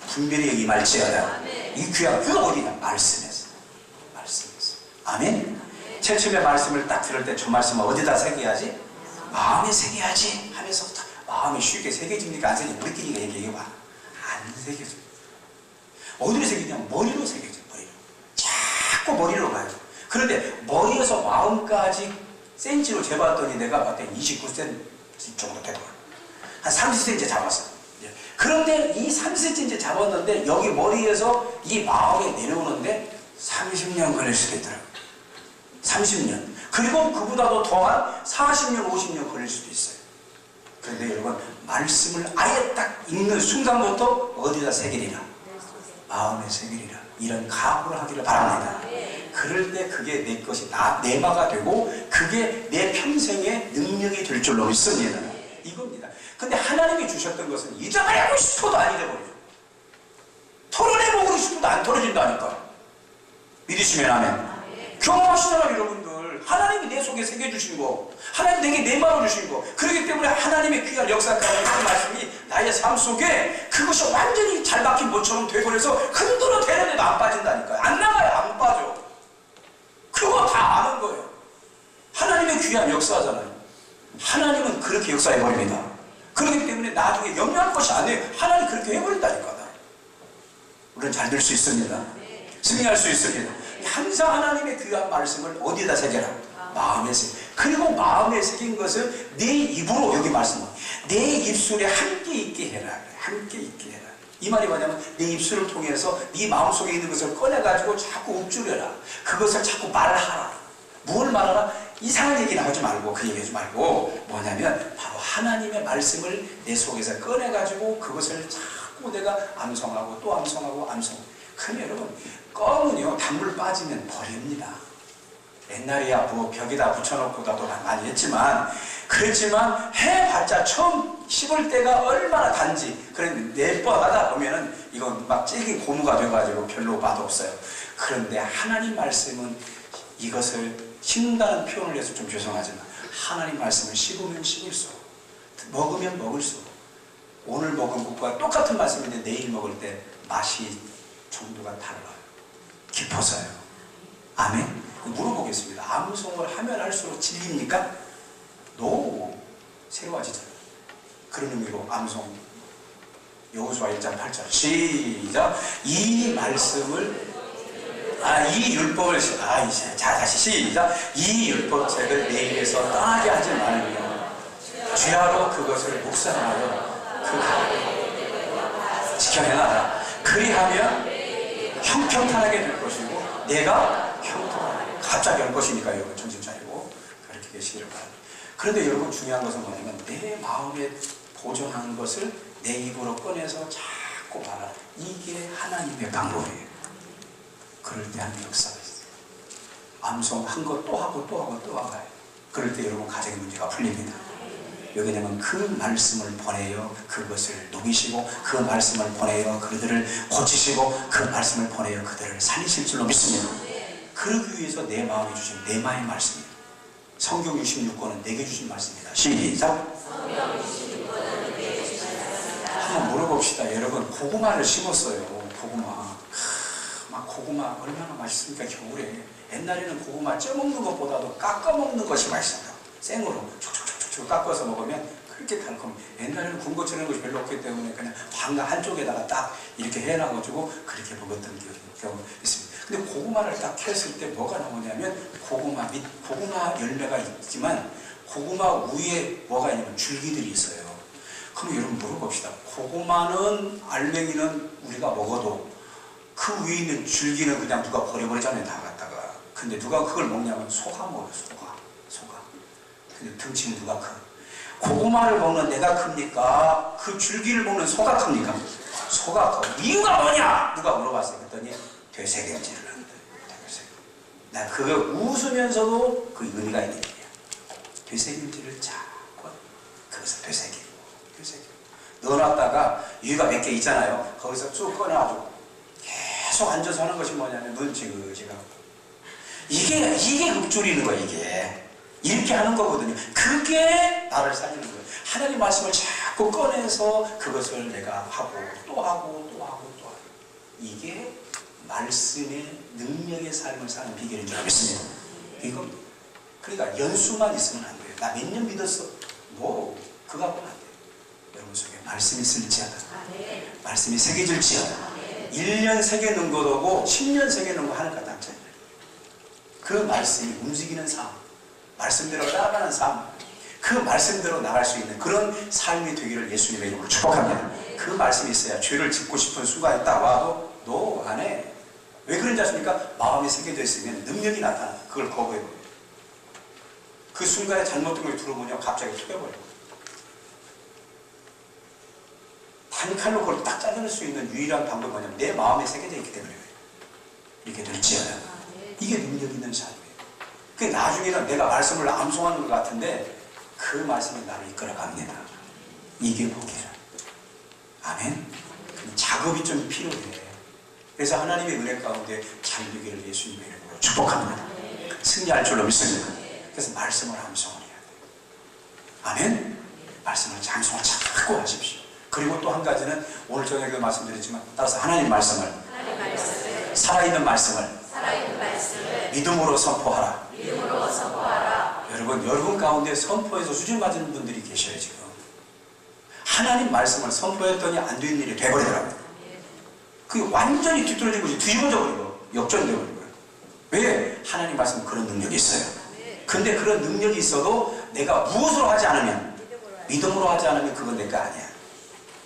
분별의 영이 임할지어다. 이 귀한 그 어디다? 말씀에서. 말씀에서. 아멘. 제일 처음에 말씀을 딱 들을 때 저 말씀을 어디다 새겨야지? 마음에 새겨야지 하면서 마음이 쉽게 새겨집니까? 안 새겨집니까? 우리끼리 얘기해봐. 안 새겨져. 어디로 새기냐면 머리로 새겨져. 머리로. 자꾸 머리로 가요. 그런데 머리에서 마음까지 센치로 재봤더니 내가 봤더니 29cm 정도 되더라고요. 한 30cm 잡았어요. 그런데 이 30cm 잡았는데 여기 머리에서 이 마음에 내려오는데 30년 걸릴 수도 있더라고요. 30년. 그리고 그보다도 더한 40년, 50년 걸릴 수도 있어요. 그런데 여러분 말씀을 아예 딱 읽는 순간부터 어디다 새기리라? 마음에 새기리라. 이런 각오를 하기를 바랍니다. 그럴 때 그게 내 것이 내마가 되고 그게 내 평생의 능력이 될 줄로 믿습니다. 이겁니다. 근데 하나님이 주셨던 것은 잊어버리고 싶어도 안 잊어버려요. 털어내보고 싶어도 안 털어진다니까. 믿으시면 아멘. 경험하시잖아요 여러분들. 하나님이 내 속에 새겨주신 거, 하나님 내게 내마음을 주신 거. 그렇기 때문에 하나님의 귀한 역사까지 그 말씀이 나의 삶 속에 그것이 완전히 잘 박힌 못처럼 돼버려서 흔들어 대는데도 안 빠진다니까요. 안 나가요. 안 빠져. 그거 다 아는 거예요. 하나님의 귀한 역사잖아요. 하나님은 그렇게 역사해버립니다. 그렇기 때문에 나중에 염려할 것이 아니에요. 하나님 그렇게 해버린다니까. 우리는 잘 될 수 있습니다. 승리할 수 있습니다. 항상 하나님의 귀한 말씀을 어디에다 새겨라? 마음에 새겨. 그리고 마음에 새긴 것을 내 입으로, 여기 말씀은 내 입술에 함께 있게 해라. 함께 있게 해라. 이 말이 뭐냐면 내 입술을 통해서 네 마음속에 있는 것을 꺼내가지고 자꾸 읊조려라. 그것을 자꾸 말하라. 뭘 말하라? 이상한 얘기 나오지 말고, 그 얘기 하지 말고, 뭐냐면 바로 하나님의 말씀을 내 속에서 꺼내가지고 그것을 자꾸 내가 암송하고 또 암송하고 암송. 그럼 여러분, 껌은요 단물 빠지면 버립니다. 옛날에야 뭐 벽에다 붙여놓고 나도 많이 했지만, 그랬지만 해봤자 처음 씹을 때가 얼마나 단지. 그런데 내 번 하다 보면은 이건 막 질긴 고무가 돼가지고 별로 맛없어요. 그런데 하나님 말씀은 이것을 씹는다는 표현을 해서 좀 죄송하지만, 하나님 말씀을 씹으면 씹을수록, 먹으면 먹을수록, 오늘 먹은 것과 똑같은 말씀인데 내일 먹을 때 맛이 정도가 달라요. 깊어서요. 아멘. 물어보겠습니다. 암송을 하면 할수록 질립니까? 노. 새로워지잖아요. 그런 의미로 암송 여호수아 1장 8절 시작. 이 말씀을 이 율법을 이제 자 다시 시작. 이 율법책을 내 입에서 떠나게 하지 말며 주야로 그것을 묵상하여 그 지켜 행하라. 그리하면 형평탄하게 될 것이고 내가 형통하게 갑자기 할 것이니까 여러분 정신 차리고 그렇게 계시기를 바랍니다. 그런데 여러분 중요한 것은 뭐냐면 내 마음에 보존하는 것을 내 입으로 꺼내서 자꾸 말하라. 이게 하나님의 방법이에요. 그럴 때 하는 역사가 있어요. 암송한 거 또 하고 또 하고 또 하고. 그럴 때 여러분 가정의 문제가 풀립니다. 왜냐하면 그 말씀을 보내어 그것을 녹이시고, 그 말씀을 보내어 그들을 고치시고, 그 말씀을 보내어 그들을 살리실 줄로 믿습니다. 그러기 위해서 내 마음에 주신 내 마음의 말씀입니다. 성경 66권은 내게 주신 말씀입니다. 시작. 한번 물어봅시다. 여러분, 고구마를 심었어요. 고구마. 고구마 얼마나 맛있습니까? 겨울에. 옛날에는 고구마 쪄먹는 것보다도 깎아먹는 것이 맛있어요. 생으로 촉촉촉촉 깎아서 먹으면 그렇게 달콤해. 옛날에는 군거 찌는 것이 별로 없기 때문에 그냥 방가 한쪽에다가 딱 이렇게 해놔가지고 그렇게 먹었던 경험이 있습니다. 근데 고구마를 딱 켰을 때 뭐가 나오냐면 고구마 열매가 있지만 고구마 위에 뭐가 있냐면 줄기들이 있어요. 그럼 여러분 물어봅시다. 고구마는 알맹이는 우리가 먹어도 그 위에 있는 줄기는 그냥 누가 버려버리잖아요. 다 갖다가. 근데 누가 그걸 먹냐면 소가 먹어요. 소가. 근데 등치는 누가 커? 고구마를 먹는 내가 큽니까? 그 줄기를 먹는 소가 큽니까? 소가 커. 이유가 뭐냐? 누가 물어봤어요. 그랬더니 되새김질을 한다. 나 그거 웃으면서도 그 의미가 있는 거야. 되새김질을 자꾸 그것을 되새기고 넣어놨다가 유가 몇 개 있잖아요. 거기서 쭉 꺼내가지고 계속 앉아서 하는 것이 뭐냐면 눈치그지가 이게 읊조리는 거야. 이게 이렇게 하는 거거든요. 그게 나를 살리는 거예요. 하나님 말씀을 자꾸 꺼내서 그것을 내가 하고 또 하고 이게 말씀의 능력의 삶을 사는 비결인 줄 믿습니다. 이겁니다. 그러니까 연수만 있으면 안 돼요. 나 몇 년 믿었어. 그거 하고는 안 돼요. 여러분 속에 말씀이 있을지어다. 말씀이 새겨질지어다. 1년 새겨놓은 것하고 10년 새겨놓은 거 하나가 다르죠. 그 말씀이 움직이는 삶, 말씀대로 따라가는 삶, 그 말씀대로 나갈 수 있는 그런 삶이 되기를 예수님의 이름으로 축복합니다. 그 말씀이 있어야 죄를 짓고 싶은 순간에 딱 와도 너 안 해. 왜 그런지 아십니까? 마음이 새겨져 있으면 능력이 나타나. 그걸 거부해버려요. 그 순간에 잘못된 걸 들어보면 갑자기 튀겨버려요. 단칼로 그걸 딱 잘라낼 수 있는 유일한 방법이 뭐냐면 내 마음에 새겨져 있기 때문에 이렇게 될지어다. 이게 능력 있는 삶이에요. 그 나중에는 내가 말씀을 암송하는 것 같은데 그 말씀이 나를 이끌어갑니다. 이게 복이에요. 아멘. 작업이 좀 필요해. 그래서 하나님의 은혜 가운데 잘 되기를 예수님의 이름으로 축복합니다. 승리할 줄로 믿습니다. 그래서 말씀을 암송을 해야 돼요. 아멘. 말씀을 암송을 자꾸 하십시오. 그리고 또 한 가지는 오늘 저녁에도 말씀드렸지만 따라서 하나님 말씀을 살아있는 말씀을 믿음으로 선포하라. 여러분 가운데 선포해서 수준 맞은 분들이 계셔요. 지금 하나님 말씀을 선포했더니 안 되는 일이 돼버리더라고요. 그게 완전히 뒤떨어지고 뒤집어져 버리고 역전되어 버린 거예요. 왜? 하나님 말씀은 그런 능력이 있어요. 근데 그런 능력이 있어도 내가 무엇으로 하지 않으면, 믿음으로 하지 않으면 그건 내 거 아니야.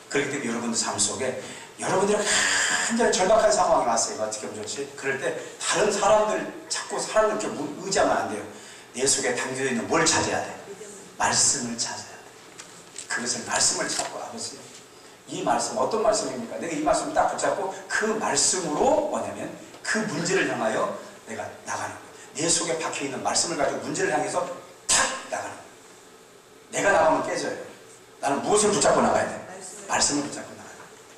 그렇기 때문에 여러분들 삶 속에 여러분들이 완전히 절박한 상황이 왔어요. 어떻게 하면 좋지? 그럴 때 다른 사람들, 자꾸 사람들 이렇게 의지하면 안 돼요. 내 속에 담겨져 있는 뭘 찾아야 돼? 말씀을 찾아야 돼. 그것을 말씀을 찾고, 아버지, 이 말씀 어떤 말씀입니까? 내가 이 말씀을 딱 붙잡고 그 말씀으로 뭐냐면 그 문제를 향하여 내가 나가는 거예요. 내 속에 박혀있는 말씀을 가지고 문제를 향해서 탁 나가는 거예요. 내가 나가면 깨져요. 나는 무엇을 붙잡고 나가야 돼? 말씀을 붙잡고 나가요.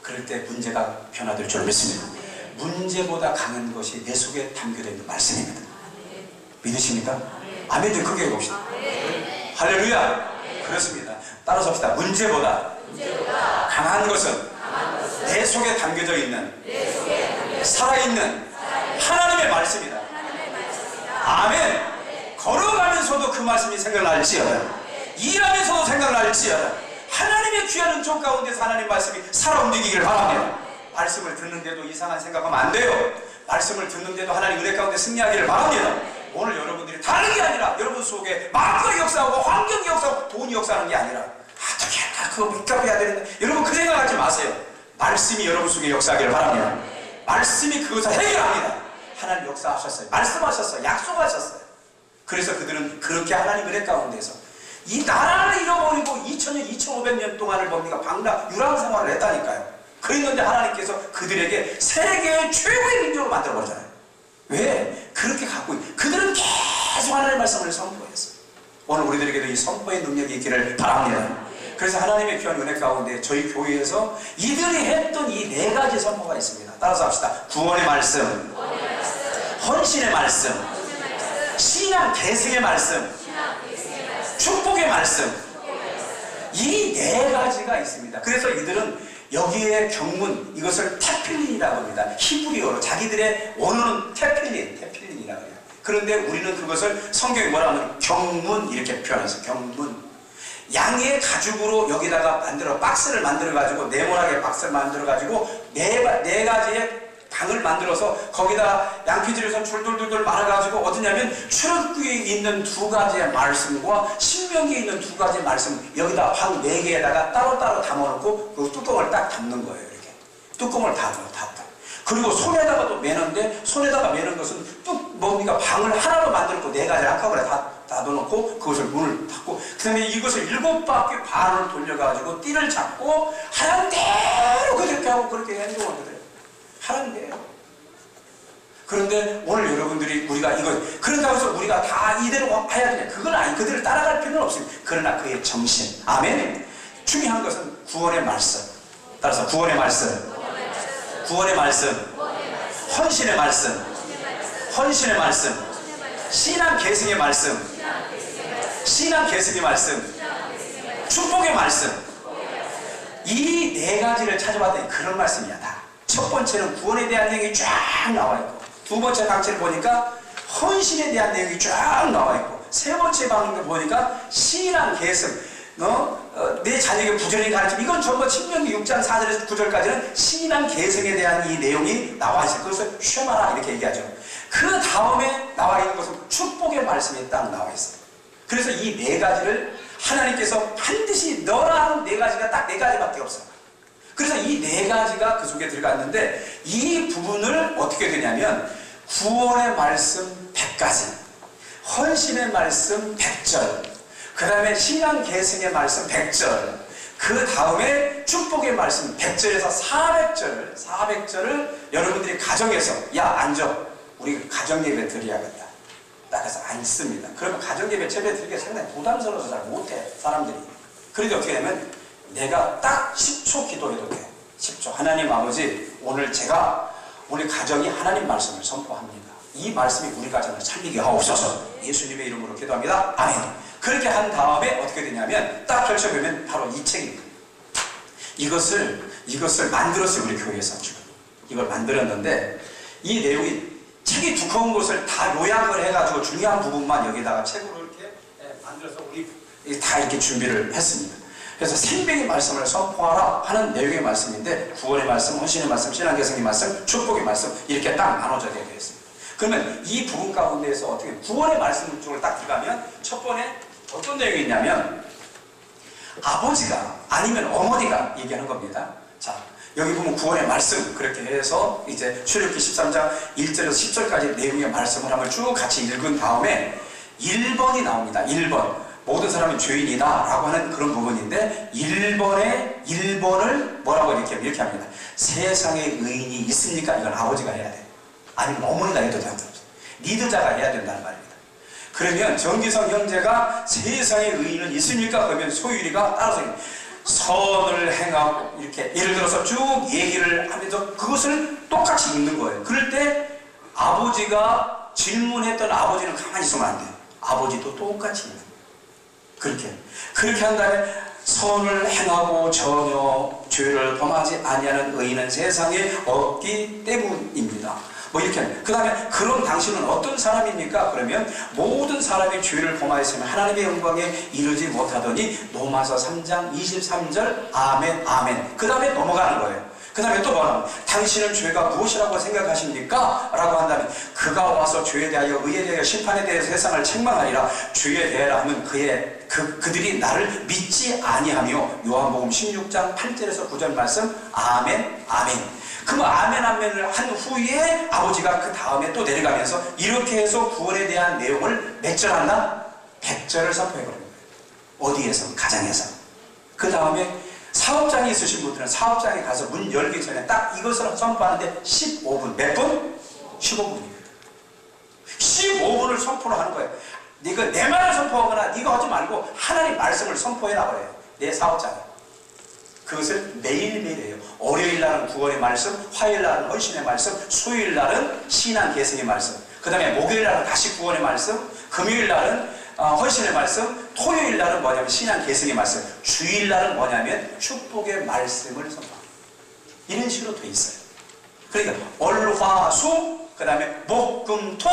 그럴 때 문제가 변화될 줄 믿습니다. 문제보다 강한 것이 내 속에 담겨져 있는 말씀입니다. 믿으십니까? 아멘. 좀 크게 해봅시다. 할렐루야. 그렇습니다. 따라서 합시다. 문제보다 강한 것은 내 속에 담겨져 있는 살아있는 하나님의 말씀이다. 아멘. 걸어가면서도 그 말씀이 생각날지어다. 일하면서도 생각날지어다. 하나님의 귀한 은총 가운데서 하나님 말씀이 살아 움직이기를 바랍니다. 말씀을 듣는데도 이상한 생각하면 안 돼요. 말씀을 듣는데도 하나님 은혜 가운데 승리하기를 바랍니다. 오늘 여러분들이 다른 게 아니라 여러분 속에 마음이 역사하고 환경이 역사하고 돈이 역사하는 게 아니라 어떻게 할까 그거 빚갚아야 되는데, 여러분 그 생각하지 마세요. 말씀이 여러분 속에 역사하기를 바랍니다. 말씀이 그것을 해결합니다. 하나님 역사하셨어요. 말씀하셨어요. 약속하셨어요. 그래서 그들은 그렇게 하나님 은혜 가운데서 이 나라를 잃어버리고 2000년, 2500년 동안을 뭡니까? 방랑, 유랑 생활을 했다니까요. 그랬는데 하나님께서 그들에게 세계의 최고의 민족으로 만들어버리잖아요. 왜? 그렇게 갖고 그들은 계속 하나님의 말씀을 선포했어요. 오늘 우리들에게도 이 선포의 능력이 있기를 바랍니다. 그래서 하나님의 귀한 은혜 가운데 저희 교회에서 이들이 했던 이 4가지 선포가 있습니다. 따라서 합시다. 구원의 말씀, 헌신의 말씀, 신앙 계승의 말씀, 축복의 말씀. 이 4가지가 있습니다. 그래서 이들은 여기에 경문, 이것을 테필린이라고 합니다. 히브리어로 자기들의 원어는 테필린이라고 해요. 그런데 우리는 그것을 성경에 뭐라 하면 경문 이렇게 표현해서 경문. 양의 가죽으로 여기다가 박스를 만들어 가지고 네모나게 박스를 만들어 가지고 네 가지의 방을 만들어서 거기다 양피줄에서 줄줄줄줄 말아가지고 어디냐면 출애굽기에 있는 2가지의 말씀과 신명기에 있는 2가지의 말씀 여기다 방 4개에다가 따로따로 담아놓고 그 뚜껑을 딱 닫는 거예요. 이렇게 뚜껑을 닫아. 그리고 손에다가도 매는데 손에다가 매는 것은 뭡니까? 방을 하나로 만들고 4가지 한꺼번에 다 닫아놓고 그것을 문을 닫고 그 다음에 이것을 7바퀴 반을 돌려가지고 띠를 잡고 하는 대로 그렇게 하고 그렇게 행동을 해요. 하는데요. 그런데 오늘 여러분들이 우리가 이거 그런다고 해서 우리가 다 이대로 해야 되냐? 그건 아니. 그들을 따라갈 필요는 없습니다. 그러나 그의 정신. 아멘. 중요한 것은 구원의 말씀. 따라서 구원의 말씀, 구원의 말씀, 헌신의 말씀, 헌신의 말씀, 신앙 계승의 말씀, 신앙 계승의 말씀, 축복의 말씀. 이 4가지를 찾아봤더니 그런 말씀이야 다. 첫 번째는 구원에 대한 내용이 쫙 나와 있고, 2번째 강체를 보니까 헌신에 대한 내용이 쫙 나와 있고, 3번째 방을 보니까 신앙 계승, 내 자녀에게 부전히 가르침, 이건 전부 신명기 6장 4절에서 9절까지는 신앙 계승에 대한 이 내용이 나와 있어요. 그것을 쉬어마라 이렇게 얘기하죠. 그 다음에 나와 있는 것은 축복의 말씀이 딱 나와 있어요. 그래서 이 4가지를 하나님께서 반드시 너라 하는 4가지가 딱 4가지밖에 없어요. 그래서 이 4가지가 그 속에 들어갔는데 이 부분을 어떻게 되냐면 구원의 말씀 100가지, 헌신의 말씀 100절, 그 다음에 신앙 계승의 말씀 100절, 그 다음에 축복의 말씀 100절에서 400절을 여러분들이 가정에서 야 앉아 우리 가정 예배 드려야겠다 딱 해서 앉습니다. 그러면 가정 예배 드리기가 상당히 부담스러워서 잘 못해 사람들이. 그런데 어떻게 되면 내가 딱 10초 기도해도 돼. 10초. 하나님 아버지, 오늘 제가 우리 가정이 하나님 말씀을 선포합니다. 이 말씀이 우리 가정을 살리게 하옵소서. 예수님의 이름으로 기도합니다. 아멘. 그렇게 한 다음에 어떻게 되냐면 딱 펼쳐보면 바로 이 책입니다. 이것을 만들었어요. 우리 교회에서 지금 이걸 만들었는데 이 내용이 책이 두꺼운 것을 다 요약을 해가지고 중요한 부분만 여기다가 책으로 이렇게 만들어서 우리 다 이렇게 준비를 했습니다. 그래서 생명의 말씀을 선포하라 하는 내용의 말씀인데 구원의 말씀, 헌신의 말씀, 신앙개성의 말씀, 축복의 말씀 이렇게 딱 나눠져 되어 있습니다. 그러면 이 부분 가운데에서 어떻게 구원의 말씀 쪽을 딱 들어가면 첫 번에 어떤 내용이 있냐면 아버지가 아니면 어머니가 얘기하는 겁니다. 자, 여기 보면 구원의 말씀 그렇게 해서 이제 출애굽기 13장 1절에서 10절까지 내용의 말씀을 한번 쭉 같이 읽은 다음에 1번이 나옵니다. 1번 모든 사람이 죄인이다 라고 하는 그런 부분인데 1번을 뭐라고 이렇게 합니다. 세상에 의인이 있습니까? 이건 아버지가 해야 돼. 아니면 어머니가 해도 상관없어요. 리더자가 해야 된다는 말입니다. 그러면 정기성 형제가 세상에 의인은 있습니까? 그러면 소율이가 따라서 선을 행하고 이렇게 예를 들어서 쭉 얘기를 하면서 그것을 똑같이 읽는 거예요. 그럴 때 아버지가 질문했던 아버지는 가만히 있으면 안 돼요. 아버지도 똑같이 읽는 거예요. 그렇게 한 다음에 선을 행하고 전혀 죄를 범하지 아니하는 의인은 세상에 없기 때문입니다. 뭐 이렇게 합니다. 그 다음에 그런 당신은 어떤 사람입니까? 그러면 모든 사람이 죄를 범하였으면 하나님의 영광에 이르지 못하더니 로마서 3장 23절 아멘 아멘. 그 다음에 넘어가는 거예요. 그 다음에 또 뭐라고? 당신은 죄가 무엇이라고 생각하십니까? 라고 한다면 그가 와서 죄에 대하여 의에 대하여 심판에 대해 세상을 책망하리라. 죄에 대하여 하면 그들이 나를 믿지 아니하며. 요한복음 16장 8절에서 9절 말씀 아멘 아멘. 그럼 아멘 아멘을 한 후에 아버지가 그 다음에 또 내려가면서 이렇게 해서 구원에 대한 내용을 몇 절 한다? 100절을 선포해버린 거예요. 어디에서? 가정에서. 그 다음에 사업장에 있으신 분들은 사업장에 가서 문 열기 전에 딱 이것을 선포하는데 15분. 몇 분? 15분입니다. 15분을 선포를 하는 거예요. 네가 내 말을 선포하거나 네가 하지 말고 하나님 말씀을 선포해라 그래요. 내 사업장에. 그것을 매일매일 해요. 월요일날은 구원의 말씀, 화요일날은 헌신의 말씀, 수요일날은 신앙 개성의 말씀, 그 다음에 목요일날은 다시 구원의 말씀, 금요일날은 헌신의 말씀, 토요일날은 뭐냐면 신앙 개성의 말씀, 주일날은 뭐냐면 축복의 말씀을 선포합니다. 이런 식으로 돼 있어요. 그러니까 월화수, 그 다음에 목금토,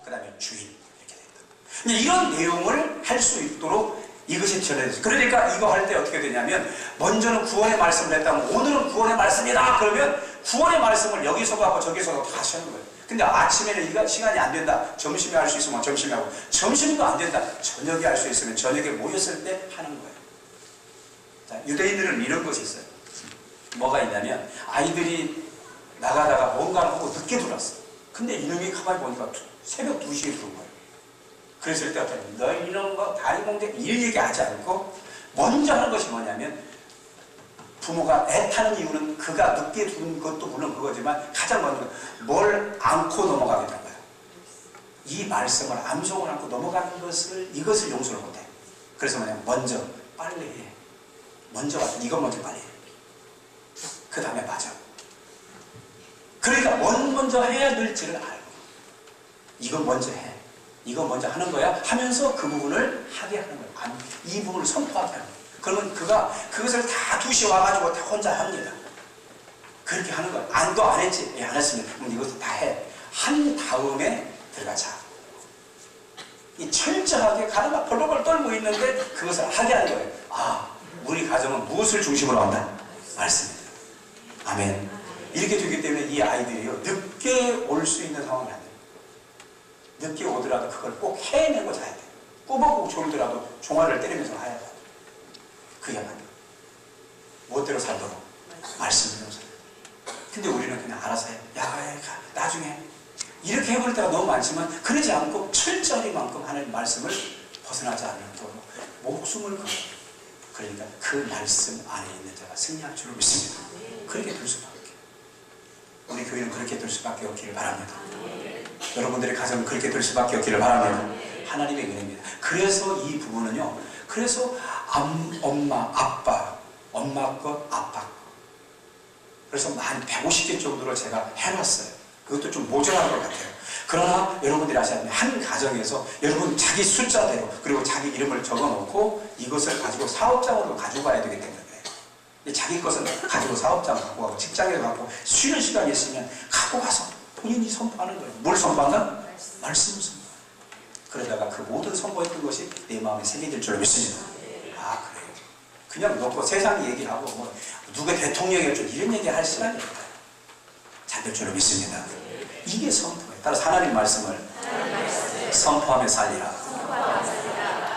그 다음에 주일 이렇게 된다. 이런 내용을 할 수 있도록 이것이 전해졌어요. 그러니까 이거 할 때 어떻게 되냐면 먼저는 구원의 말씀을 했다면 오늘은 구원의 말씀이다 그러면 구원의 말씀을 여기서 하고 저기서 하고 다 하시는 거예요. 근데 아침에는 이거 시간이 안 된다. 점심에 할 수 있으면 점심에 하고 점심도 안 된다. 저녁에 할 수 있으면 저녁에 모였을 때 하는 거예요. 자, 유대인들은 이런 것이 있어요. 뭐가 있냐면 아이들이 나가다가 뭔가를 하고 늦게 들어왔어. 근데 이놈이 가만히 보니까 새벽 2시에 들어온 거예요. 그랬을 때 어떤 너 이런 거 다리공대 이런 얘기 하지 않고 먼저 하는 것이 뭐냐면 부모가 애타는 이유는 그가 늦게 들은 것도 물론 그거지만 가장 먼저 뭘 안고 넘어가겠다는 거야. 이 말씀을 암송을 안고 넘어가는 이것을 용서를 못해. 그래서 뭐냐면 먼저 빨리 해. 먼저 가서 이거 먼저 빨리 해. 그 다음에 맞아. 그러니까 먼저 해야 될지를 알고 이건 먼저 해. 이거 먼저 하는 거야 하면서 그 부분을 하게 하는 거야. 이 부분을 선포하게 하는 거야. 그러면 그가 그것을 다 2시에 와가지고 다 혼자 합니다. 그렇게 하는 거야. 안 했지? 예, 안 했습니다. 그럼 이것도 다 해. 한 다음에 들어가자. 이 철저하게 가다가 벌벌 떨고 있는데 그것을 하게 하는 거예요. 아, 우리 가정은 무엇을 중심으로 한다? 말씀입니다. 아멘. 이렇게 되기 때문에 이 아이들이요 늦게 올 수 있는 상황이 안 돼요. 늦게 오더라도 그걸 꼭 해내고 자야 돼. 꾸벅꾸벅 졸더라도 종아리를 때리면서 해야 돼. 그게 맞아. 멋대로 살도록 말씀대로 살도록. 근데 우리는 그냥 알아서 해. 야, 나중에. 이렇게 해볼 때가 너무 많지만 그러지 않고 철저히만큼 하나님 말씀을 벗어나지 않도록 목숨을 걸어. 그러니까 그 말씀 안에 있는 자가 승리할 줄 믿습니다. 그렇게 될 수밖에. 우리 교회는 그렇게 될 수밖에 없기를 바랍니다. 여러분들의 가정은 그렇게 될 수밖에 없기를 바랍니다. 하나님의 은혜입니다. 그래서 이 부분은요. 그래서 엄마, 아빠, 엄마 것, 아빠 것. 그래서 한 150개 정도를 제가 해놨어요. 그것도 좀 모자란 것 같아요. 그러나 여러분들이 아셔야 합니다. 한 가정에서 여러분 자기 숫자대로 그리고 자기 이름을 적어놓고 이것을 가지고 사업장으로 가지고 가야 되기 때문에 자기 것은 가지고 사업장 갖고 가고 직장에 갖고 쉬는 시간이 있으면 갖고 가서 본인이 선포하는 거예요. 뭘 선포한다? 말씀을 선포한다. 그러다가 그 모든 선포했던 것이 내 마음에 새겨질 줄 믿습니다. 아, 그래요. 그냥 놓고 세상 얘기하고 뭐 누가 대통령이 좀 이런 얘기 할 시간이 없다. 잘될 줄로 믿습니다. 이게 선포예요. 따라서 하나님 말씀을 선포하며 살리라.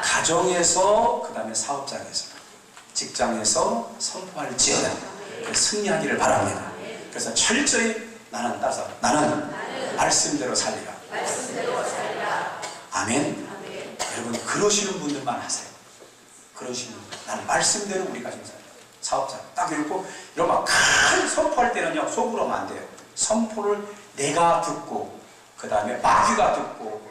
가정에서, 그 다음에 사업장에서, 직장에서 선포할지어다. 승리하기를 바랍니다. 그래서 철저히 나는 말씀대로 살리라. 아멘. 여러분 그러시는 분들만 하세요. 그러시는 분들. 나는 말씀대로 우리가 지금 살아요. 사업자 딱 읽고 이런 막 큰 선포할 때는요 속으로 하면 안 돼요. 선포를 내가 듣고 그 다음에 마귀가 듣고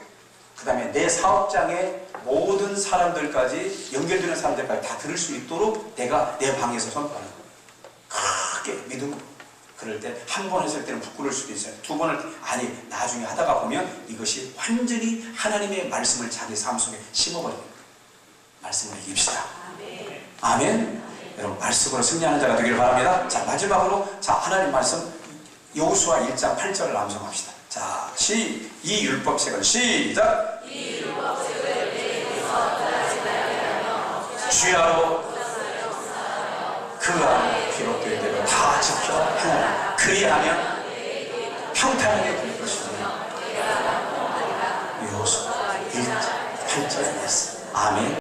그 다음에 내 사업장의 모든 사람들까지 연결되는 사람들까지 다 들을 수 있도록 내가 내 방에서 선포하는 거예요. 크게 믿음. 그럴 때 한 번 했을 때는 부끄러울 수도 있어요. 두 번을 아니 나중에 하다가 보면 이것이 완전히 하나님의 말씀을 자기 삶 속에 심어버립니다. 말씀을 이깁시다. 아멘. 여러분 말씀으로 승리하는 자가 되기를 바랍니다. 자 마지막으로 자 하나님 말씀 여호수아 1장 8절을 암송합시다. 자 이 율법책을 시작. 이 율법책을 내 입에서 떠나지 말게 하며 주야로 그 안에 기록된 대로 다 지켜 행하라. 그리하면